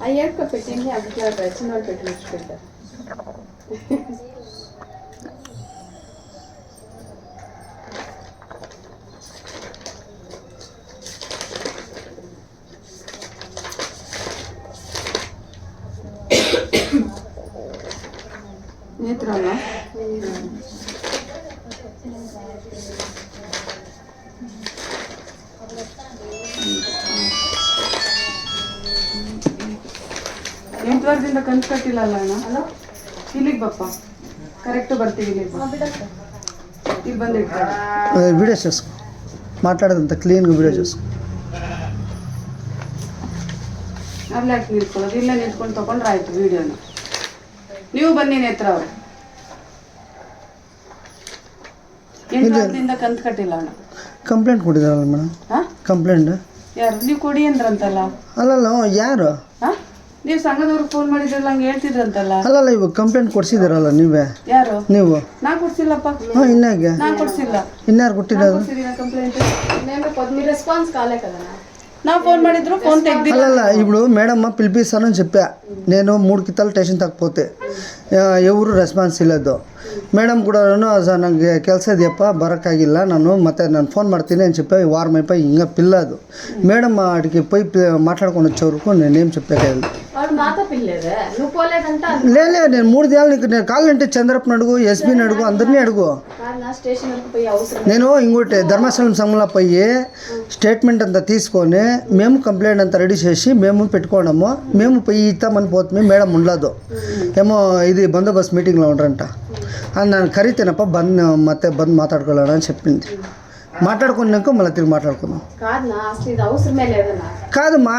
అయ్యాక పెట్టింది అక్కడ చిన్న వాళ్ళు పెట్టి పెడతారు. నేత్రాల ಎಂಟುವರೆದಿಂದ ಕಂತು ಕಟ್ಟಿಲ್ಲ ಅಣ್ಣ. ಇಲ್ಲಿಗೆ ಬಪ್ಪ ಕರೆಕ್ಟ್ ಬರ್ತೀವಿ. ಇಲ್ಲಿ ಬಂದಿರ್ತಾರೆ వీడియో చేసుకో, మాట్లాడేదంతా క్లీన్గా వీడియో చేసుకో. ಅಲ್ಲಿ ಯಾಕೆ ನಿಂತ್ಕೊಳ್ಳೋದು? ಇಲ್ಲೇ ನಿಂತ್ಕೊಂಡು ತೊಗೊಂಡ್ರೆ ಆಯ್ತು ವಿಡಿಯೋನ. ನೀವು ಬನ್ನಿ ನೇತ್ರ ಅವರು. ಎಂಟುವರೆದಿಂದ ಕಂತು ಕಟ್ಟಿಲ್ಲ ಅಣ್ಣ. ಕಂಪ್ಲೇಂಟ್ ಕೊಟ್ಟಿದ್ದಾರಲ್ಲ ಮೇಡಮ್? ಹಾಂ, ಕಂಪ್ಲೇಂಟ್ ಯಾರು? ನೀವು ಕೊಡಿ ಅಂದ್ರಂತಲ್ಲ. ಅಲ್ಲಲ್ಲ ಯಾರು? ಹಾಂ, ನೀವು ಸಂಘದವ್ರಿಗೆ ಫೋನ್ ಮಾಡಿದ್ರಲ್ಲ, ಹಂಗೆ ಹೇಳ್ತಿದ್ರಂತಲ್ಲ. ಅಲ್ಲಲ್ಲ ಇವಾಗ ಕಂಪ್ಲೇಂಟ್ ಕೊಡ್ಸಿದ್ದೀರಲ್ಲ ನೀವೇ? ಯಾರು? ನೀವು? ನಾ ಕೊಡ್ಸಿಲ್ಲಪ್ಪ. ಹಾಂ, ಇನ್ನಾಗೆ ನಾ ಕೊಡ್ಸಿಲ್ಲ. ಇನ್ಯಾರು ಕೊಟ್ಟಿರೋದು? కంప్లైంట్ రెస్పాన్స్ కాలే కదా. నా ఫోన్ ಮಾಡಿದ್ರು ఫోన్ ತೆಗ್ದಿಲ್ಲ. అలా ఇప్పుడు మేడం పిలిపిస్తానని చెప్పా. నేను 3 కితాలు స్టేషన్ తక్కపోతే ఎవరు రెస్పాన్స్ ಇಲ್ಲದ್ದು. ಮೇಡಮ್ ಕೂಡ ನನಗೆ ಕೆಲಸ ಇದೆಯಪ್ಪ ಬರೋಕ್ಕಾಗಿಲ್ಲ, ಮತ್ತೆ ನಾನು ಫೋನ್ ಮಾಡ್ತೀನಿ అని చెప్పి వారం అయిపోయి ఇంకా పిల్లదు. మేడం అడిగి పోయి మాట్లాడుకొని వచ్చేవరకు నేనేం చెప్పాను. లేదు, నేను 3 దినాలు నేను కావాలంటే చంద్రప్పని అడుగు, ఎస్బీని అడుగు, అందరినీ అడుగు. నేను ఇంకోటి ధర్మస్థలం సంఘంలో పోయి స్టేట్మెంట్ అంతా తీసుకొని మేము కంప్లైంట్ అంతా రెడీ చేసి మేము పెట్టుకోవడము. మేము పోయి ఇస్తామని పోతుంది. మేడం ఉండదు, ఏమో ఇది బందోబస్తు మీటింగ్లో ఉండరంట. ನಾನು ಕರಿತೇನಪ್ಪ ಮತ್ತೆ ಬಂದು ಮಾತಾಡ್ಕೊಳ್ಳೋಣ అని చెప్పింది. మాట్లాడుకున్నాక మళ్ళీ తిరిగి మాట్లాడుకుందాం. కాదమ్మా,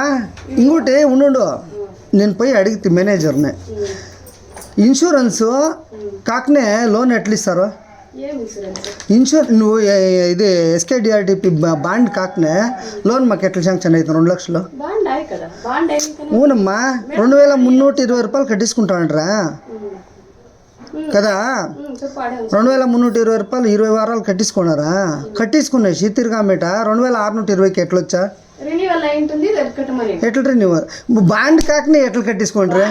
ఇంకోటి ఉండు, నేను పోయి అడిగితే మేనేజర్ని ఇన్సూరెన్సు కాకనే లోన్ ఎట్లా ఇస్తారు? నువ్వు ఇది ఎస్కేడిఆర్డిపి బాండ్ కాకనే లోన్ మాకు ఎట్లా శాంక్షన్ అవుతుంది? 2 లక్షలు. అవునమ్మా, 2320 రూపాయలు కట్టించుకుంటామంటారా కదా? 2320 రూపాయలు 20 వారాలు కట్టించుకున్నారా? కట్టించుకునేసి తిరగామేట 2620కి ఎట్లొచ్చా? ఎట్లా రెన్యూవల్ బాండ్ కాకనే ఎట్లా కట్టించుకుంటారా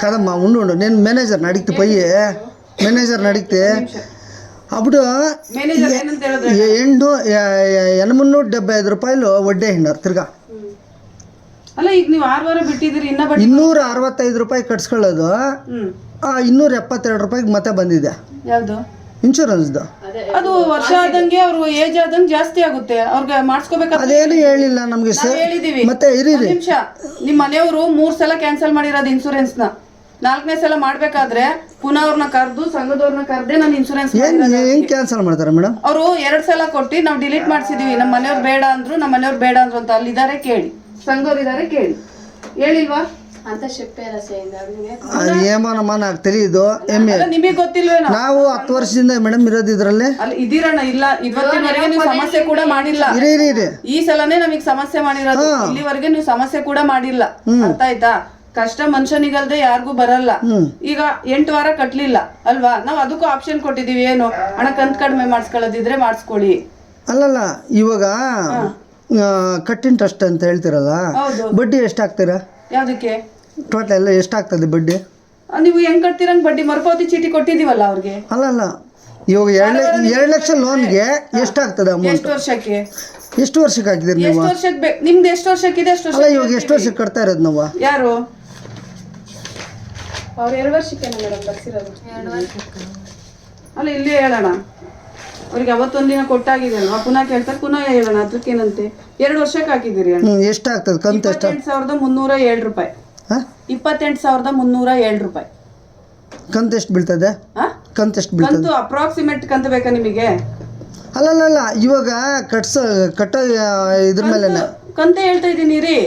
కదమ్మా? ఉండు, నేను మేనేజర్ని అడిగితే పోయి మేనేజర్ని అడిగితే అప్పుడు 875 రూపాయలు వడ్డీ అయినారు తిರ್ಗಾ. ಅಲ್ಲ, ಈಗ ನೀವು 6 ವಾರ ಬಿಟ್ಟಿದ್ದೀರಿ, 265 ರೂಪಾಯಿ ಕಟ್ಸ್ಕೊಳ್ಳೋದು 272 ರೂಪಾಯಿಗೆ ಮತ್ತೆ ಬಂದಿದೆ. ಯಾವುದು? ಇನ್ಶೂರೆನ್ಸ್ದು. ಅದು ವರ್ಷ ಆದಂಗೆ ಅವ್ರು ಏಜ್ ಆದಂಗೆ ಜಾಸ್ತಿ ಆಗುತ್ತೆ, ಅವ್ರಿಗೆ ಮಾಡಿಸ್ಕೋಬೇಕಾದ್ರೆ. ಅದೇನು ಹೇಳಿಲ್ಲ ನಮಗೆ ಹೇಳಿದೀವಿ. ಮತ್ತೆ ನಿಮಿಷ, ನಿಮ್ಮ ಮನೆಯವರು 3 ಸಲ ಕ್ಯಾನ್ಸಲ್ ಮಾಡಿರೋದು ಇನ್ಶೂರೆನ್ಸ್ನ. 4ನೇ ಸಲ ಮಾಡ್ಬೇಕಾದ್ರೆ ಪುನಃ ಅವ್ರನ್ನ ಕರೆದು ಸಂಘದವ್ರನ್ನ ಕರೆದೇ ನಾನು ಇನ್ಶೂರೆನ್ಸ್ ಹೆಂಗ್ ಕ್ಯಾನ್ಸಲ್ ಮಾಡ್ತಾರೆ ಮೇಡಮ್? ಅವರು 2 ಸಲ ಕೊಟ್ಟು ನಾವು ಡಿಲೀಟ್ ಮಾಡಿಸಿದೀವಿ. ನಮ್ಮ ಮನೆಯವ್ರು ಬೇಡ ಅಂದ್ರು, ನಮ್ಮ ಮನೆಯವ್ರು ಬೇಡ ಅಂದ್ರು ಅಂತ ಅಲ್ಲಿದ್ದಾರೆ ಕೇಳಿ, ಸಂಘದವ್ರು ಇದ್ದಾರೆ ಕೇಳಿ. ಹೇಳಿಲ್ವಾ ಅಂತ ఏమోనమ్మా నాకు తెలియదు. ನಿಮಗೆ ಗೊತ್ತಿಲ್ವೇನೋ? ನಾವು 10 ವರ್ಷದಿಂದ ಮೇಡಮ್ ಇರೋದು ಇದ್ರಲ್ಲಿ. ಅಲ್ಲಿ ಇದ್ದೀರಣ್ಣ. ಇಲ್ಲ, ಇವತ್ತಿನವರೆಗೆ ನೀವು ಸಮಸ್ಯೆ ಕೂಡ ಮಾಡಿಲ್ಲ. ಈ ಸಲನೇ ನಮಗೆ ಸಮಸ್ಯೆ ಮಾಡಿರೋದು. ಇಲ್ಲಿವರೆಗೆ ನೀವು ಸಮಸ್ಯೆ ಕೂಡ ಮಾಡಿಲ್ಲ. ಅರ್ಥ ಆಯ್ತಾ? ಕಷ್ಟ ಮನುಷ್ಯನಿಗಲ್ದೆ ಯಾರಿಗೂ ಬರಲ್ಲ. ಈಗ 8 ವಾರ ಕಟ್ಲಿಲ್ಲ ಅಲ್ವಾ? ನಾವು ಅದಕ್ಕೂ ಆಪ್ಷನ್ ಕೊಟ್ಟಿದೀವಿ. ಏನು ಹಣ ಕಂತು ಕಡಿಮೆ ಮಾಡಿಸ್ಕೊಳ್ಳೋದಿದ್ರೆ ಮಾಡಿಸ್ಕೊಳ್ಳಿ. ಅಲ್ಲಲ್ಲ, ಇವಾಗ ಕಟ್ಟಿನ ಟ್ರಸ್ಟ್ ಅಂತ ಹೇಳ್ತಿರಲ್ಲ, ಬಡ್ಡಿ ಎಷ್ಟಾಗ್ತೀರಾ? ಯಾವ್ದಕ್ಕೆ? ಟೋಟಲ್ ಎಲ್ಲ ಎಷ್ಟಾಗ್ತದೆ ಬಡ್ಡಿ? ನೀವು ಹೆಂಗ್ ಕಟ್ತೀರಂಗ್ ಬಡ್ಡಿ ಮರುಪಾವತಿ ಚೀಟಿ ಕೊಟ್ಟಿದೀವಲ್ಲ ಅವ್ರಿಗೆ. ಅಲ್ಲಲ್ಲ, ಇವಾಗ 2 ಲಕ್ಷ ಲೋನ್ಗೆ ಎಷ್ಟಾಗ್ತದೆ ಅಮೌಂಟ್? ಎಷ್ಟು ವರ್ಷಕ್ಕೆ? ಎಷ್ಟು ವರ್ಷಕ್ಕೆ ಹಾಕಿದಿರಿ ನೀವು? ಎಷ್ಟು ವರ್ಷಕ್ಕೆ? ನಿಮ್ದು ಎಷ್ಟು ವರ್ಷಕ್ಕಿದೆ? ಎಷ್ಟು ವರ್ಷ? ಅಲ್ಲ, ಇವಾಗ ಎಷ್ಟು ವರ್ಷಕ್ಕೆ ಕಟ್ತಾ ಇರೋದು ನಾವು? ಯಾರು? ಅವ್ರು 2 ವರ್ಷಕ್ಕೆ ಮೇಡಮ್ ಬರ್ಸಿರೋದು. ಅಲ್ಲ, ಇಲ್ಲಿ ಹೇಳೋಣ ಅವ್ರಿಗೆ ಅವತ್ತೊಂದಿನ ಕೊಟ್ಟಾಗಿದೆ ಅಲ್ವಾ? ಪುನಃ ಕೇಳ್ತಾರೆ, ಪುನಃ ಹೇಳೋಣ. ಅದಕ್ಕೇನಂತೆ? 2 ವರ್ಷಕ್ಕೆ ಹಾಕಿದ್ದೀರಿ. ಎಷ್ಟಾಗ್ತದೆ ಕಂತು? 28,307 ರೂಪಾಯಿ. 28,307 ರೂಪಾಯಿ ಕಂತು ಎಷ್ಟು ಬೀಳ್ತದೆ? ಕಂತು ಎಷ್ಟು ಬೀಳ್ತದೆ? ಕಂತು ಅಪ್ರಾಕ್ಸಿಮೇಟ್ ಕಂತು ಬೇಕಾ ನಿಮಗೆ? ಅಲ್ಲಲ್ಲ, ಇವಾಗ ಕಟ್ಟೋ ಇದ್ರ ಮೇಲೆ ಕಂತೆ ಹೇಳ್ತಾ ಇದ್ದೀನಿ ರೀ.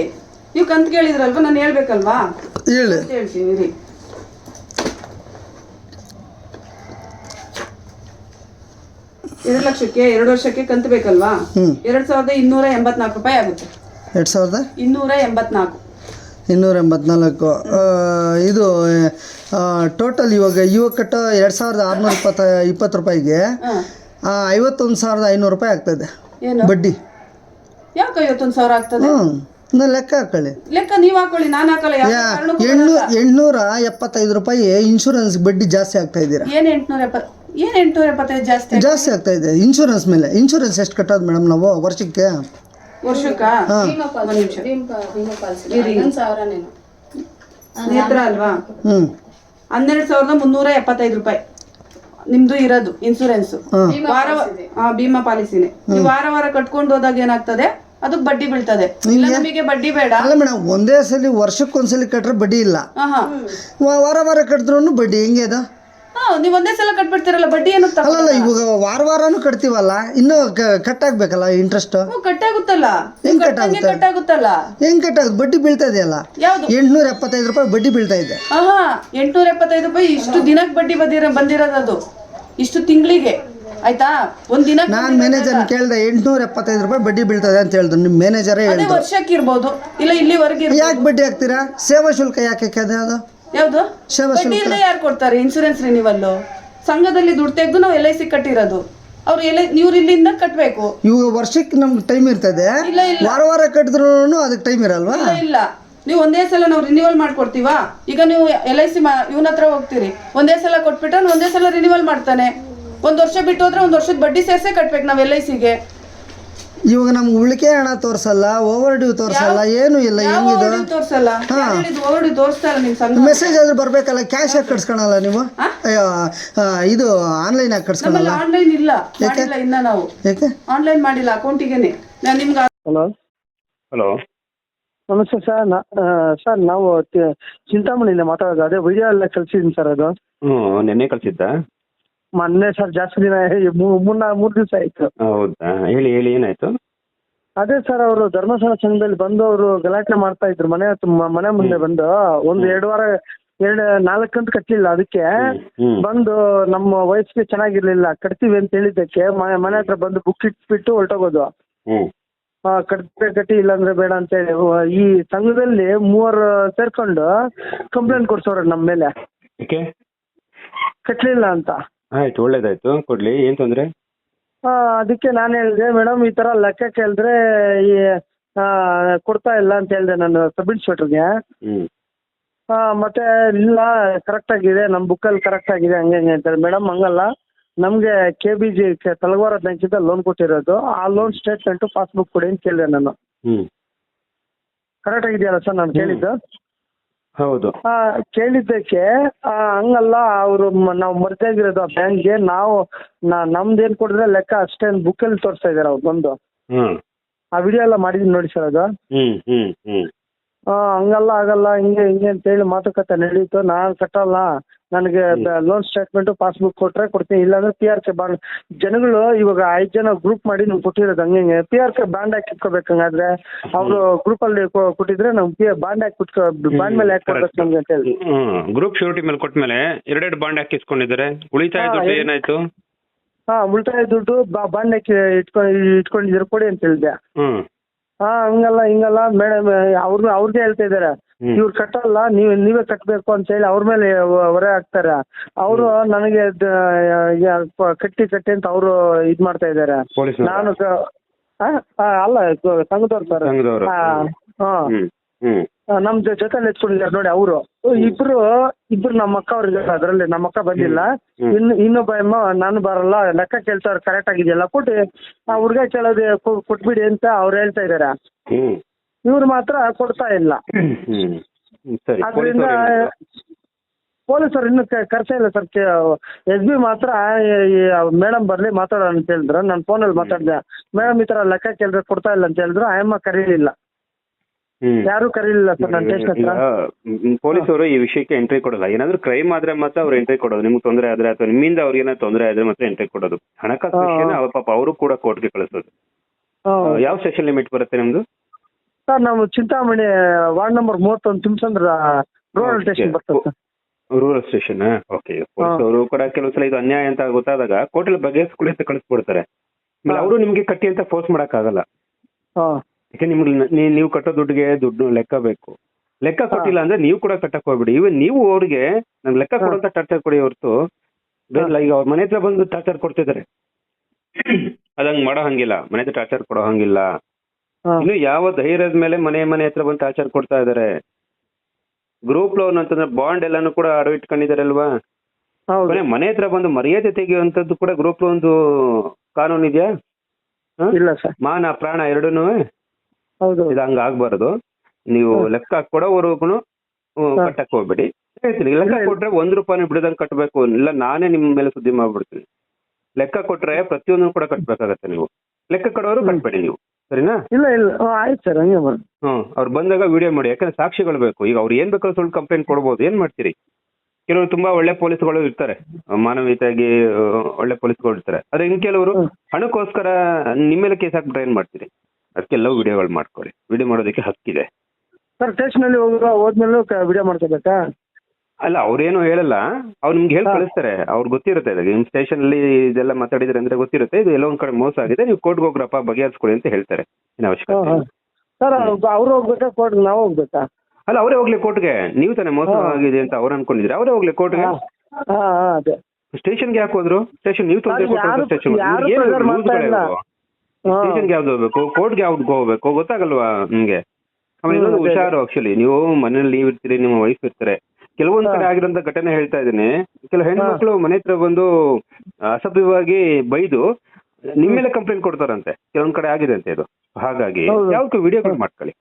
ನೀವು ಕಂತು ಕೇಳಿದ್ರಲ್ವಾ, ನಾನು ಹೇಳ್ಬೇಕಲ್ವಾ? ಹೇಳಿ. ಹೇಳ್ತೀನಿ ರೀ. 2 ಲಕ್ಷಕ್ಕೆ 2 ವರ್ಷಕ್ಕೆ ಕಂತು ಬೇಕಲ್ವಾ? 2,284 ರೂಪಾಯಿ ಆಗುತ್ತೆ. 2,284. 284. ಇದು ಟೋಟಲ್ ಇವಾಗ ಕಟ್ಟೋ 2620 ರೂಪಾಯಿಗೆ 51,500 ರೂಪಾಯಿ ಆಗ್ತದೆ ಏನು ಬಡ್ಡಿ. ಯಾಕೆ 51,000 ಆಗ್ತದೆ? ನಾ ಲೆಕ್ಕ ಹಾಕೊಳ್ಳಿ. ಲೆಕ್ಕ ನೀವ್ ಹಾಕೊಳ್ಳಿ, ನಾನು ಹಾಕಲ್ಲ. ಯಾವ ಕಾರಣಕ್ಕೂ 875 ರೂಪಾಯಿ ಇನ್ಶೂರೆನ್ಸ್ ಬಡ್ಡಿ ಜಾಸ್ತಿ ಆಗ್ತಾ ಇದ್ದೀರಾ. ಏನ್ 875 ಜಾಸ್ತಿ ಆಗ್ತಾ ಇದೆ ಇನ್ಶೂರೆನ್ಸ್ ಮೇಲೆ. ಇನ್ಶೂರೆನ್ಸ್ ಎಷ್ಟು ಕಟ್ಟೋದು ಮೇಡಮ್ ನಾವು ವರ್ಷಕ್ಕೆ? ನೇತ್ರ ಅಲ್ವಾ? 12,375 ರೂಪಾಯಿ ನಿಮ್ದು ಇರೋದು ಇನ್ಸೂರೆನ್ಸ್. ಭೀಮಾ ಪಾಲಿಸಿನೇ. ನೀವು ವಾರ ಕಟ್ಕೊಂಡು ಹೋದಾಗ ಏನಾಗ್ತದೆ, ಅದಕ್ಕೆ ಬಡ್ಡಿ ಬೀಳ್ತದೆ. ಇಲ್ಲ ನಮಗೆ ಬಡ್ಡಿ ಬೇಡ. ಅಲ್ಲ ಮೇಡಮ್, ಒಂದೇ ಸಲ ವರ್ಷಕ್ಕೊಂದ್ಸಲಿ ಕಟ್ರೆ ಬಡ್ಡಿ ಇಲ್ಲ, ವಾರ ಕಟ್ಟಿದ್ರು ಬಡ್ಡಿ. ಹೆಂಗೆ ಅದು? ನೀವ್ ಒಂದೇ ಸಲ ಕಟ್ಬಿಡ್ತೀರಲ್ಲ, ಬಡ್ಡಿ ಏನು? ಅಲ್ಲ ಇವಾಗ ವಾರನೂ ಕಟ್ತೀವಲ್ಲ, ಇನ್ನು ಕಟ್ಟಾಗ್ಬೇಕಲ್ಲ ಇಂಟ್ರೆಸ್ಟ್. ಕಟ್ಟಾಗುತ್ತಲ್ಲ. ಹೆಂಗ್ ಕಟ್ಟಾಗುತ್ತಲ್ಲ? ಹೆಂಗ್ ಕಟ್ಟಾಗುತ್ತೆ? ಬಡ್ಡಿ ಬೀಳ್ತಾ ಇದೆಯಲ್ಲ. ಯಾವ್ದು? 875 ರೂಪಾಯಿ ಬಡ್ಡಿ ಬೀಳ್ತಾ ಇದೆ. 875 ರೂಪಾಯಿ ಇಷ್ಟು ದಿನಕ್ಕೆ ಬಡ್ಡಿ ಬಂದಿರೋದು. ಅದು ಇಷ್ಟು ತಿಂಗಳಿಗೆ ಆಯ್ತಾ? ಒಂದ್ ದಿನ ನಾನ್ ಮ್ಯಾನೇಜರ್ ಕೇಳ್ದೆ 875 ರೂಪಾಯಿ ಬಡ್ಡಿ ಬೀಳ್ತದೆ ಅಂತ ಹೇಳಿದ್ರು. ನಿಮ್ ಮ್ಯಾನೇಜರೇ ಹೇಳಿದ್ರು. ವರ್ಷಕ್ಕೆ ಇರ್ಬೋದು, ಇಲ್ಲ ಇಲ್ಲಿವರೆಗೆ. ಯಾಕೆ ಬಡ್ಡಿ ಹಾಕ್ತೀರಾ? ಸೇವಾ ಶುಲ್ಕ ಯಾಕೆ ಅದು? ಯಾವ್ದು ಸೇವಾ ಶುಲ್ಕ? ಯಾರು ಕೊಡ್ತಾರೆ? ಇನ್ಸೂರೆನ್ಸ್ ರಿನಿವಲ್ ಸಂಘದಲ್ಲಿ ದುಡ್ಡು ತೆಗೆದು ನಾವು LIC ಕಟ್ಟಿರೋದು. ಅವ್ರು ನೀವು ಇಲ್ಲಿಂದ ಕಟ್ಬೇಕು. ಇವಾಗ ವರ್ಷಕ್ಕೆ ನಮ್ಗೆ ಟೈಮ್ ಇರ್ತದೆ. ವಾರ ಕಟ್ಟಿದ್ರು ಅದಕ್ಕೆ ಟೈಮ್ ಇರಲ್ವಾ? ಇಲ್ಲ, ನೀವು ಒಂದೇ ಸಲ ನಾವು ರಿನಿವಲ್ ಮಾಡ್ಕೊಡ್ತೀವಾ? ಈಗ ನೀವು LIC ಇವನ ಹತ್ರ ಹೋಗ್ತೀರಿ, ಒಂದೇ ಸಲ ಕೊಟ್ಬಿಟ್ರೆ ಒಂದೇ ಸಲ ರಿನಿವಲ್ ಮಾಡ್ತಾನೆ. 1 ವರ್ಷ ಬಿಟ್ಟು ಹೋದ್ರೆ 1 ವರ್ಷದ ಬಡ್ಡಿ ಸೇರ್ಸೇ ಕಟ್ಬೇಕು ನಾವು LICಗೆ. ಇವಾಗ ನಮ್ಗೆ ಉಳಿಕೆ ಹಣ ತೋರ್ಸಲ್ಲ, ಓವರ್ ಡ್ಯೂ ತೋರ್ಸಲ್ಲ, ಏನು ಇಲ್ಲ. ಹೆಂಗಿದು? ತೋರ್ಸಲ್ಲ. ಓವರ್ ಡ್ಯೂ ತೋರಿಸ್ತಾ ಇಲ್ಲ ನಿಮ್ ಸಂಘ. ಮೆಸೇಜ್ ಆದ್ರೂ ಬರ್ಬೇಕಲ್ಲ. ಕ್ಯಾಶ್ ಆಗಿ ಕಟ್ಸ್ಕೊಳಲ್ಲ ನೀವು? ಇದು ಆನ್ಲೈನ್ ಆಗಿ ಕಟ್ಸ್ಕೊಳಲ್ಲ? ಆನ್ಲೈನ್ ಇಲ್ಲ, ಮಾಡಿಲ್ಲ ಇನ್ನ ನಾವು. ಯಾಕೆ ಆನ್ಲೈನ್ ಮಾಡಿಲ್ಲ? ಅಕೌಂಟಿಗೆನೆ ನಾನು ನಿಮ್ಗೆ. ಹಲೋ ನಮಸ್ತೆ ಸರ್. ಸರ್ ನಾವು ಚಿಂತಾಮಣಿಯಿಂದ ಮಾತಾಡೋದು. ಅದೇ ವಿಡಿಯೋ ಎಲ್ಲ ಕಳ್ಸಿದ್ದೀನಿ ಸರ್. ಅದು ನಿನ್ನೆ ಕಳ್ಸಿದ್ದ? ಮೊನ್ನೆ ಸರ್, ಜಾಸ್ತಿ ದಿನ 3 ದಿವಸ ಆಯ್ತು. ಹೌದಾ? ಹೇಳಿ ಏನಾಯ್ತು? ಅದೇ ಸರ್, ಅವರು ಧರ್ಮಸ್ಥಳ ಸಂಘದಲ್ಲಿ ಬಂದು ಅವರು ಗಲಾಟೆ ಮಾಡ್ತಾ ಇದ್ರು ಮನೆ ಮುಂದೆ ಬಂದು. ಒಂದು 2 ವಾರ 4 ಕಂತು ಕಟ್ಟಲಿಲ್ಲ. ಅದಕ್ಕೆ ಬಂದು ನಮ್ಮ ವಯಸ್ಸಿಗೆ ಚೆನ್ನಾಗಿರ್ಲಿಲ್ಲ, ಕಟ್ತೀವಿ ಅಂತ ಹೇಳಿದ್ದಕ್ಕೆ ಮನೆ ಹತ್ರ ಬಂದು ಬುಕ್ ಇಟ್ಬಿಟ್ಟು ಹೊರಟೋಗೋದು. ಕಟ್ಟಿ ಇಲ್ಲಾಂದ್ರೆ ಬೇಡ ಅಂತ ಹೇಳಿ ಈ ಸಂಘದಲ್ಲಿ 3 ಸೇರ್ಕೊಂಡು ಕಂಪ್ಲೇಂಟ್ ಕೊಡ್ಸೋರು ನಮ್ಮ ಮೇಲೆ, ಕಟ್ಲಿಲ್ಲ ಅಂತ. ಆಯ್ತು, ಒಳ್ಳೇದಾಯ್ತು, ಕೊಡ್ಲಿ, ಏನ್ ತೊಂದ್ರೆ? ಅದಕ್ಕೆ ನಾನು ಹೇಳಿದೆ, ಮೇಡಮ್ ಈ ತರ ಲೆಕ್ಕ ಕೇಳಿದ್ರೆ ಕೊಡ್ತಾ ಇಲ್ಲ ಅಂತ ಹೇಳಿದೆ ನಾನು ಸಬ್ ಇನ್ಸ್ಪೆಕ್ಟರ್ಗೆ. ಮತ್ತೆ ಇಲ್ಲ, ಕರೆಕ್ಟ್ ಆಗಿದೆ, ನಮ್ಮ ಬುಕ್ಕಲ್ಲಿ ಕರೆಕ್ಟ್ ಆಗಿದೆ, ಹಂಗೆ ಅಂತ. ಮೇಡಮ್ ಹಂಗಲ್ಲ, ನಮಗೆ KBG ತಲವಾರ ಬ್ಯಾಂಕಿಂದ ಲೋನ್ ಕೊಟ್ಟಿರೋದು, ಆ ಲೋನ್ ಸ್ಟೇಟ್ಮೆಂಟ್ ಪಾಸ್ಬುಕ್ ಕೊಡಿ ಅಂತ ಕೇಳಿದೆ ನಾನು. ಕರೆಕ್ಟ್ ಆಗಿದೆಯಲ್ಲ ಸರ್ ನಾನು ಕೇಳಿದ್ದು? ಹೌದು. ಕೇಳಿದ್ದಕ್ಕೆ ಹಂಗಲ್ಲ, ಅವರು ನಾವು ಮರ್ತಾಗಿರೋದು ಆ ಬ್ಯಾಂಕ್ಗೆ, ನಾವು ನಮ್ದೇನ್ ಕೊಡಿದ್ರೆ ಲೆಕ್ಕ ಅಷ್ಟೇ ಬುಕ್ಕಲ್ಲಿ ತೋರಿಸ್ತಾ ಇದಾರೆ ಅವ್ರು ಬಂದು. ಆ ವಿಡಿಯೋ ಎಲ್ಲ ಮಾಡಿದೀನಿ ನೋಡಿ ಸರ್. ಅದು ಹಂಗಲ್ಲ ಆಗಲ್ಲ, ಹಿಂಗೆ ಅಂತ ಹೇಳಿ ಮಾತುಕತೆ ನಡೀತು. ನಾನು ಕಟ್ಟಲ್ಲ, ನನಗೆ ಲೋನ್ ಸ್ಟೇಟ್ಮೆಂಟ್ ಪಾಸ್ಬುಕ್ ಕೊಟ್ರೆ ಕೊಡ್ತೀನಿ, ಇಲ್ಲಾಂದ್ರೆ PRK ಬಾಂಡ್. ಜನಗಳು ಇವಾಗ 5 ಜನ ಗ್ರೂಪ್ ಮಾಡಿ ನಮ್ಗೆ ಕೊಟ್ಟಿರೋದು. ಹಂಗೆ PRK ಬಾಂಡ್ ಹಾಕಿ ಇಟ್ಕೋಬೇಕಂಗಾದ್ರೆ ಅವರು ಗ್ರೂಪ್ ಅಲ್ಲಿ ಕೊಟ್ಟಿದ್ರೆ ನಮ್ಗೆ ಬಾಂಡ್ ಹಾಕಿ ಬಾಂಡ್ ಮೇಲೆ ಹಾಕಿ ಕೊಡ್ಬೇಕು ನಮ್ಗೆ ಅಂತ ಹೇಳಿ. ಗ್ರೂಪ್ ಶ್ಯೂರಿಟಿ ಮೇಲೆ ಕೊಟ್ಮೇಲೆ 2 ಬಾಂಡ್ ಹಾಕಿ ಇಸ್ಕೊಂಡಿದ್ದಾರೆ. ಉಳಿತಾಯ ದುಡ್ಡು ಏನಾಯ್ತು? ಉಳಿತಾಯ ದುಡ್ಡು ಬಾಂಡ್ ಹಾಕಿ ಇಟ್ಕೊಂಡಿದ್ರು ಕೊಡಿ ಅಂತ ಹೇಳಿದೆ. ಹಂಗಲ್ಲ ಹಿಂಗಲ್ಲ ಮೇಡಮ್, ಅವ್ರಿಗೆ ಹೇಳ್ತಾ ಇದಾರೆ, ಇವ್ರು ಕಟ್ಟಲ್ಲ, ನೀವೇ ಕಟ್ಟಬೇಕು ಅಂತ ಹೇಳಿ ಅವ್ರ ಮೇಲೆ ಹೊರೆ ಹಾಕ್ತಾರೆ. ಅವರು ನನಗೆ ಕಟ್ಟಿ ಅಂತ ಅವರು ಇದ್ ಮಾಡ್ತಾ ಇದಾರೆ. ನಾನು ಅಲ್ಲ, ಸಂಘದವ್ರು ಸರ್. ನಮ್ ಜೊತೆಲಿ ಎತ್ಕೊಂಡಿದ್ದಾರೆ ನೋಡಿ ಅವರು. ಇಬ್ರು ನಮ್ಮ ಅಕ್ಕ ಅವ್ರಿಗೆ, ಅದ್ರಲ್ಲಿ ನಮ್ಮ ಅಕ್ಕ ಬಂದಿಲ್ಲ, ಇನ್ನೊಬ್ಬ ನಾನು ಬರಲ್ಲ, ಲೆಕ್ಕ ಕೇಳ್ತಾವ್ರು ಕರೆಕ್ಟ್ ಆಗಿದೆಯಲ್ಲ ಕೊಟ್ಟು ಆ ಹುಡ್ಗ ಕೇಳೋದು ಕೊಟ್ಬಿಡಿ ಅಂತ ಅವ್ರು ಹೇಳ್ತಾ ಇದಾರೆ. ಇವ್ರು ಮಾತ್ರ ಕೊಡ್ತಾ ಇಲ್ಲ. ಅದರಿಂದ ಪೊಲೀಸರು ಇನ್ನೂ ಕರ್ಸೇ ಇಲ್ಲ ಸರ್. SB ಮಾತ್ರ ಮೇಡಮ್ ಬರ್ಲಿ ಮಾತಾಡೋಣ ಅಂತ ಹೇಳಿದ್ರು. ನಾನು ಫೋನಲ್ಲಿ ಮಾತಾಡಿದೆ, ಮೇಡಮ್ ಈ ತರ ಲೆಕ್ಕ ಕೇಳಿದ್ರೆ ಕೊಡ್ತಾ ಇಲ್ಲ ಅಂತ ಹೇಳಿದ್ರು. ಆಯಮ್ಮ ಕರೀಲಿಲ್ಲ, ಯಾರು ಕರೀಲಿಲ್ಲ ಸರ್ ನನ್ನ ಸ್ಟೇಷನ್ ಹತ್ರ. ಪೊಲೀಸರು ಈ ವಿಷಯಕ್ಕೆ ಎಂಟ್ರಿ ಕೊಡಲ್ಲ. ಏನಾದ್ರು ಕ್ರೈಮ್ ಆದ್ರೆ ಮಾತ್ರ ಅವ್ರು ಎಂಟ್ರಿ ಕೊಡೋದು. ನಿಮ್ಗೆ ತೊಂದರೆ ಆದ್ರೆ ಅಥವಾ ನಿಮ್ಮಿಂದ ಅವ್ರಿಗೆ ಏನಾದ್ರು ತೊಂದರೆ ಆದ್ರೆ ಮಾತ್ರ ಎಂಟ್ರಿ ಕೊಡೋದು. ಹಣಕಾಸು ವಿಷಯನ ಪಾಪ ಅವರು ಕೂಡ ಕೋರ್ಟ್ಗೆ ಕಳಿಸೋದು. ಯಾವ ಸ್ಟೇಷನ್ ಲಿಮಿಟ್ ಬರುತ್ತೆ ನಿಮ್ದು? ಸರ್ ನಾವು Chintamani ward number 31 Thimsandra rural station ಬರ್ತದೆ. Rural station. ಓಕೆ. ಅವರು ಕೂಡ ಕೆಲವು ಸಲ ಇದು ಅನ್ಯಾಯ ಅಂತ ಗೊತ್ತಾದಾಗ ಕೋರ್ಟಲ್ಲಿ ಬಗೆಹರಿಸ್ಕೊಡಿ ಅಂತ ಕಳಿಸ್ಬಿಡ್ತಾರೆ. ಅವರು ನಿಮ್ಗೆ ಕಟ್ಟಿ ಅಂತ ಫೋರ್ಸ್ ಮಾಡಕ್ ಆಗಲ್ಲ. ಯಾಕೆ ನೀವು ಕಟ್ಟೋ ದುಡ್ಡಿಗೆ ದುಡ್ಡು ಲೆಕ್ಕ ಬೇಕು. ಲೆಕ್ಕ ಕೊಟ್ಟಿಲ್ಲ ಅಂದ್ರೆ ನೀವು ಕೂಡ ಕಟ್ಟಕ್ ಹೋಗ್ಬಿಡಿ. ಇವನ್ ನೀವು ಅವ್ರಿಗೆ ನನ್ ಲೆಕ್ಕ ಕೊಡುವಂತ ಟಾರ್ಚರ್ ಕೊಡಿ ಹೊರತು ಬೇರೆ. ಈಗ ಅವ್ರ ಮನೆ ಹತ್ರ ಬಂದು ಟಾರ್ಚರ್ ಕೊಡ್ತಿದ್ದಾರೆ, ಅದಂಗ್ ಮಾಡೋ ಹಂಗಿಲ್ಲ. ಮನೆ ಹತ್ರ ಟಾರ್ಚರ್ ಕೊಡೋ ಹಂಗಿಲ್ಲ. ಇನ್ನು ಯಾವ ಧೈರ್ಯದ ಮೇಲೆ ಮನೆ ಹತ್ರ ಬಂದು ಟಾರ್ಚರ್ ಕೊಡ್ತಾ ಇದಾರೆ. ಗ್ರೂಪ್ ಲೋನ್ ಅಂತಂದ್ರೆ ಬಾಂಡ್ ಎಲ್ಲಾನು ಕೂಡ ಅಡವು ಇಟ್ಕೊಂಡಿದಾರಲ್ವಾ. ಮನೆ ಹತ್ರ ಬಂದು ಮರ್ಯಾದೆ ತೆಗೆಯುವಂತದ್ದು ಕೂಡ ಗ್ರೂಪ್ ಲೋನ್ ಕಾನೂನು ಇದೆಯಾ? ಇಲ್ಲ ಸರ್. ಮಾನ ಪ್ರಾಣ ಎರಡೂನು ಹೌದು. ಇದು ಹಂಗ ಆಗ್ಬಾರ್ದು. ನೀವು ಲೆಕ್ಕ ಕೊಡೋವರೆಗೂ ಕಟ್ಟಕ್ ಹೋಗ್ಬೇಡಿ. ಹೇಳ್ತೀನಿ, ಲೆಕ್ಕ ಕೊಟ್ರೆ ₹1 ಬಿಡದಂಗ್ ಕಟ್ಟಬೇಕು. ಇಲ್ಲ ನಾನೇ ನಿಮ್ ಮೇಲೆ ಸುದ್ದಿ ಮಾಡ್ಬಿಡ್ತೀನಿ. ಲೆಕ್ಕ ಕೊಟ್ರೆ ಪ್ರತಿಯೊಂದನ್ನು ಕೂಡ ಕಟ್ಬೇಕಾಗತ್ತೆ. ನೀವು ಲೆಕ್ಕ ಕೊಡೋರು ಕಟ್ಬೇಡಿ ನೀವು, ಸರಿನಾ? ಇಲ್ಲ ಆಯ್ತು ಸರ್, ಹಂಗೆ ಮಾಡಿ. ಅವ್ರು ಬಂದಾಗ ವಿಡಿಯೋ ಮಾಡಿ, ಯಾಕಂದ್ರೆ ಸಾಕ್ಷಿಗಳು ಬೇಕು. ಈಗ ಅವ್ರು ಏನ್ ಬೇಕಾದ್ರೂ ಸುಳ್ಳು ಕಂಪ್ಲೇಂಟ್ ಕೊಡ್ಬೋದು, ಏನ್ ಮಾಡ್ತೀರಿ? ಕೆಲವರು ತುಂಬಾ ಒಳ್ಳೆ ಪೊಲೀಸ್ಗಳು ಇರ್ತಾರೆ, ಮಾನವೀಯತೆಯಾಗಿ ಒಳ್ಳೆ ಪೊಲೀಸ್ಗಳು ಇರ್ತಾರೆ. ಆದ್ರೆ ಇನ್ ಕೆಲವರು ಹಣಕ್ಕೋಸ್ಕರ ನಿಮ್ಮ ಮೇಲೆ ಕೇಸ್ ಹಾಕ್ಬಿಟ್ರೆ ಏನ್ ಮಾಡ್ತೀರಿ? ಅದಕ್ಕೆಲ್ಲ ವಿಡಿಯೋಗಳು ಮಾಡ್ಕೊಳ್ಳಿ. ವಿಡಿಯೋ ಮಾಡೋದಕ್ಕೆ ಹಕ್ಕಿದೆ ಸರ್. ಸ್ಟೇಷನ್ ಅಲ್ಲಿ ಹೋದ್ಮೇಲೆ ವಿಡಿಯೋ ಮಾಡ್ಕೋಬೇಕಾ? ಅಲ್ಲ, ಅವ್ರೇನು ಹೇಳಲ್ಲ, ಅವ್ರು ನಿಮ್ಗೆ ಹೇಳಿ ಕಳಿಸ್ತಾರೆ. ಅವ್ರಿಗೆ ಗೊತ್ತಿರುತ್ತೆ, ನಿಮ್ ಸ್ಟೇಷನ್ ಅಲ್ಲಿ ಇದೆಲ್ಲ ಮಾತಾಡಿದ್ರೆ ಅಂದ್ರೆ ಗೊತ್ತಿರುತ್ತೆ, ಇದು ಎಲ್ಲ ಒಂದ್ ಕಡೆ ಮೋಸ ಆಗಿದೆ, ನೀವು ಕೋರ್ಟ್ಗೆ ಹೋಗ್ರಪ್ಪ ಬಗೆಹರಿಸ್ಕೊಳ್ಳಿ ಅಂತ ಹೇಳ್ತಾರೆ. ಏನ್ ಅವಶ್ಯಕತೆ ಸರ್? ಅವ್ರು ಹೋಗ್ಬೇಕಾ ಕೋರ್ಟ್, ನಾವು ಹೋಗ್ಬೇಕಾ? ಅಲ್ಲ, ಅವರೇ ಹೋಗ್ಲಿ ಕೋರ್ಟ್ಗೆ. ನೀವು ತಾನೇ ಮೋಸ ಆಗಿದೆ ಅಂತ ಅವ್ರು ಅನ್ಕೊಂಡಿದ್ರೆ ಅವರೇ ಹೋಗ್ಲಿ ಕೋರ್ಟ್ಗೆ. ಅದೇ ಸ್ಟೇಷನ್ಗೆ ಯಾಕೆ ಹೋದ್ರು? ಸ್ಟೇಷನ್ ನೀವು ತೊಂದರೆ ಕೊಟ್ಟು ಸ್ಟೇಷನ್ಗೆ ಯಾವ್ದು ಹೋಗ್ಬೇಕು, ಕೋರ್ಟ್ಗೆ ಯಾವ್ದು ಹೋಗ್ಬೇಕು ಗೊತ್ತಾಗಲ್ವಾ ನಿಮ್ಗೆ? ಆಮೇಲೆ ಇನ್ನೊಂದು ಹುಷಾರು. ಆಕ್ಚುಲಿ ನೀವು ಮನೇಲಿ ನೀವ್ ಇರ್ತೀರಿ, ನಿಮ್ಮ ವೈಫ್ ಇರ್ತಾರೆ. ಕೆಲವೊಂದ್ ಕಡೆ ಆಗಿರೋಂತ ಘಟನೆ ಹೇಳ್ತಾ ಇದೀನಿ. ಕೆಲವು ಹೆಣ್ಮಕ್ಳು ಮನೆ ಹತ್ರ ಬಂದು ಅಸಭ್ಯವಾಗಿ ಬೈದು ನಿಮ್ ಮೇಲೆ ಕಂಪ್ಲೇಂಟ್ ಕೊಡ್ತಾರಂತೆ. ಕೆಲವೊಂದ್ ಕಡೆ ಆಗಿದೆ ಅಂತೆ ಇದು. ಹಾಗಾಗಿ ಯಾವ್ದು ವಿಡಿಯೋಗಳು ಮಾಡ್ಕೊಳ್ಳಿ.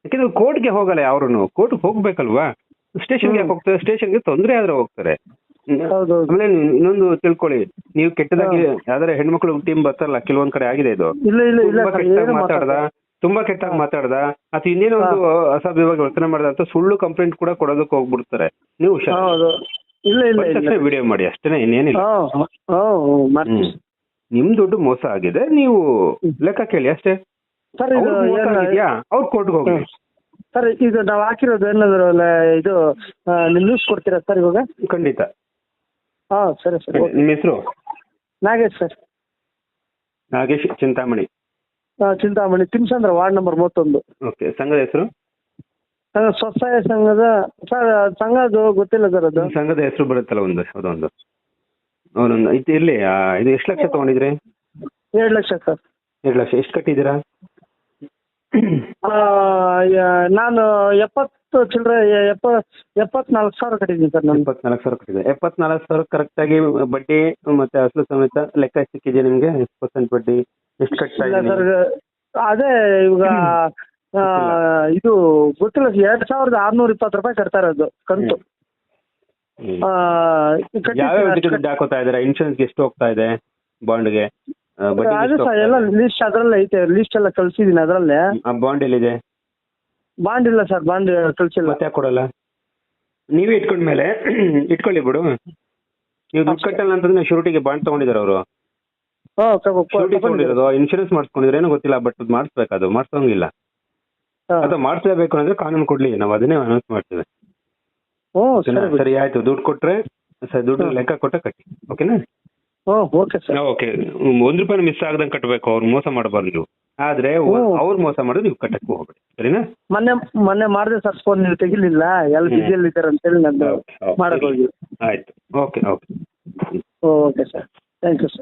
ಯಾಕಂದ್ರೆ ಕೋರ್ಟ್ಗೆ ಹೋಗಲ್ಲ ಯಾವ್ರು, ಕೋರ್ಟ್ಗೆ ಹೋಗ್ಬೇಕಲ್ವಾ? ಸ್ಟೇಷನ್ಗೆ ಯಾಕೆ ಹೋಗ್ತಾರೆ? ಸ್ಟೇಷನ್ಗೆ ತೊಂದರೆ ಆದ್ರೆ ಹೋಗ್ತಾರೆ. ಆಮೇಲೆ ಇನ್ನೊಂದು ತಿಳ್ಕೊಳ್ಳಿ, ನೀವು ಕೆಟ್ಟದಾಗಿ ಯಾವ್ದಾರ ಹೆಣ್ಮಕ್ಳು ಟೀಮ್ ಬರ್ತಾರಲ್ಲ, ಕೆಲವೊಂದ್ ಕಡೆ ಆಗಿದೆ ಇದು. ತುಂಬಾ ಕೆಟ್ಟಾಗಿ ಮಾತಾಡ್ದ ಅಥವಾ ಇನ್ನೇನೋ ಒಂದು ಅಸಭ್ಯವಾಗಿ ವರ್ತನೆ ಮಾಡ್ದ ಅಂತ ಸುಳ್ಳು ಕಂಪ್ಲೇಂಟ್ ಕೂಡ ಕೊಡೋದಕ್ಕೆ ಹೋಗ್ಬಿಡ್ತಾರೆ. ನೀವು ವಿಡಿಯೋ ಮಾಡಿ ಅಷ್ಟೇನೆ, ಇನ್ನೇನಿಲ್ಲ. ನಿಮ್ ದುಡ್ಡು ಮೋಸ ಆಗಿದೆ, ನೀವು ಲೆಕ್ಕ ಕೇಳಿ ಅಷ್ಟೇ. ಅವ್ರು ಕೋರ್ಟ್ಗೆ ಹೋಗಿ. ಸರ್, ಈಗ ನಾವು ಹಾಕಿರೋದು ಏನಾದ್ರು ಇದು ನ್ಯೂಸ್ ಕೊಡ್ತೀರಾ ಸರ್ ಇವಾಗ? ಖಂಡಿತ. ಸರಿ ಸರ್. ನಿಮ್ಮ ಹೆಸರು? Nagesh sir. Nagesh Chintamani. Chintamani, Thimsandra, ward number 31. Okay. ಸಂಘದ ಹೆಸರು? ಸ್ವಸಹಾಯ ಸಂಘದ ಸರ್. ಸಂಘದ್ದು ಗೊತ್ತಿಲ್ಲ ಸರ್. ಅದು ಸಂಘದ ಹೆಸರು ಬರುತ್ತಲ್ಲ ಅದೊಂದು ಇದು ಇರ್ಲಿ. ಇದು ಎಷ್ಟು ಲಕ್ಷ ತಗೊಂಡಿದ್ರಿ? 2 ಲಕ್ಷ ಸರ್. 2 ಲಕ್ಷ. ಎಷ್ಟು ಕಟ್ಟಿದ್ದೀರಾ? ನಾನು 74,000 ಕಟ್ಟಿದ್ದೀನಿ ಸರ್. ನಾನು 74,000 ಕಟ್ಟಿದ್ದೆ. 74,000 ಕರೆಕ್ಟ್ ಆಗಿ ಬಡ್ಡಿ ಮತ್ತೆ ಅಸಲು ಸಮೇತ ಲೆಕ್ಕ ಸಿಕ್ಕಿದೆಯಾ ನಿಮ್ಗೆ? ಎಷ್ಟು % ಬಡ್ಡಿ, ಎಷ್ಟು ಕಟ್ತಾ ಇಲ್ಲ ಸರ್. ಅದೇ ಇವಾಗ ಇದು ಗೊತ್ತಿಲ್ಲ. 2,620 ರೂಪಾಯಿ ಕಟ್ತಾ ಇರೋದು ಕಂತು. ಯಾವ್ಯಾವ ದುಡ್ಡು ಹಾಕೋತಾ ಇದಾರೆ? ಇನ್ಶೂರೆನ್ಸ್ ಎಷ್ಟು ಹೋಗ್ತಾ ಇದೆ? ಬಾಂಡ್ಗೆ ಅದು ಸರ್ ಎಲ್ಲ ಲಿಸ್ಟ್ ಅದ್ರಲ್ಲೇ ಐತೆ. ಲಿಸ್ಟ್ ಎಲ್ಲ ಕಳ್ಸಿದೀನಿ ಅದ್ರಲ್ಲೇ. ಬಾಂಡ್ ಎಲ್ಲಿದೆ? ಬಾಂಡ್ ಇಲ್ಲ ಸರ್, ಬಾಂಡ್ ಕಳ್ಸಿಲ್ಲ. ಮತ್ತೆ ಯಾಕೆ ಕೊಡಲ್ಲ? ನೀವೇ ಇಟ್ಕೊಂಡ್ಮೇಲೆ ಇಟ್ಕೊಳ್ಳಿ ಬಿಡು. ನೀವು ದುಡ್ಡು ಕಟ್ಟಲ್ಲ ಅಂತಂದ್ರೆ ಶೂರಿಟಿಗೆ ಬಾಂಡ್ ತಗೊಂಡಿದಾರೆ ಅವರು. ಶೂರಿಟಿ ತಗೊಂಡಿರೋದು, ಇನ್ಶೂರೆನ್ಸ್ ಮಾಡಿಸ್ಕೊಂಡಿದ್ರೆ ಏನೋ ಗೊತ್ತಿಲ್ಲ, ಬಟ್ ಮಾಡಿಸ್ಬೇಕು. ಅದು ಮಾಡಿಸೋಂಗಿಲ್ಲ. ಅಥವಾ ಮಾಡಿಸ್ಲೇಬೇಕು ಅಂದ್ರೆ ಕಾನೂನು ಕೊಡ್ಲಿ, ನಾವು ಅದನ್ನೇ ಅನೌನ್ಸ್ ಮಾಡ್ತೇವೆ. ಸರಿ, ಆಯ್ತು. ದುಡ್ಡು ಕೊಟ್ರೆ ಸರಿ, ದುಡ್ಡು ಲೆಕ್ಕ ಕೊಟ್ಟ ಕಟ್ಟಿ. ಓಕೆನಾ? Okay sir. ಓಕೆ. ₹1 ಮಿಸ್ ಆಗದಂಗೆ ಕಟ್ಟಬೇಕು. ಅವ್ರು ಮೋಸ ಮಾಡಬಾರ್ದು ನೀವು. ಆದ್ರೆ ಅವ್ರು ಮೋಸ ಮಾಡಿದ್ರೆ ನೀವು ಕಟ್ಟಕ್ಕೆ ಹೋಗ್ಬೇಡಿ, ಸರಿನಾ? ಮೊನ್ನೆ ಮಾಡಿದೆ ಸರ್, ಫೋನ್ ನೀವು ತೆಗಿಲಿಲ್ಲ, ಎಲ್ಲ ಬಿಸಿಯಲ್ಲಿ ಇದ್ದಾರೆ ಅಂತೇಳಿ ನಾನು ಮಾಡಕ್ ಹೋಗಿ. ಆಯ್ತು. Okay okay sir, thank you sir.